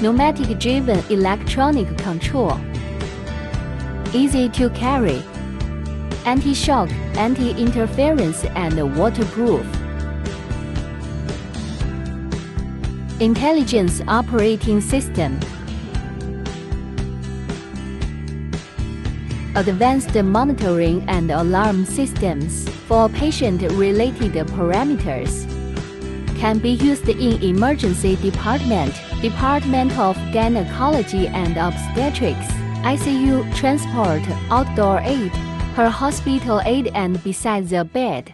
pneumatic-driven electronic control, easy to carry, anti-shock, anti-interference, and waterproof. Intelligence operating system. Advanced monitoring and alarm systems for patient-related parameters. Can be used in emergency department, Department of Gynecology and Obstetrics, ICU, transport, outdoor aid, per hospital aid, and beside the bed.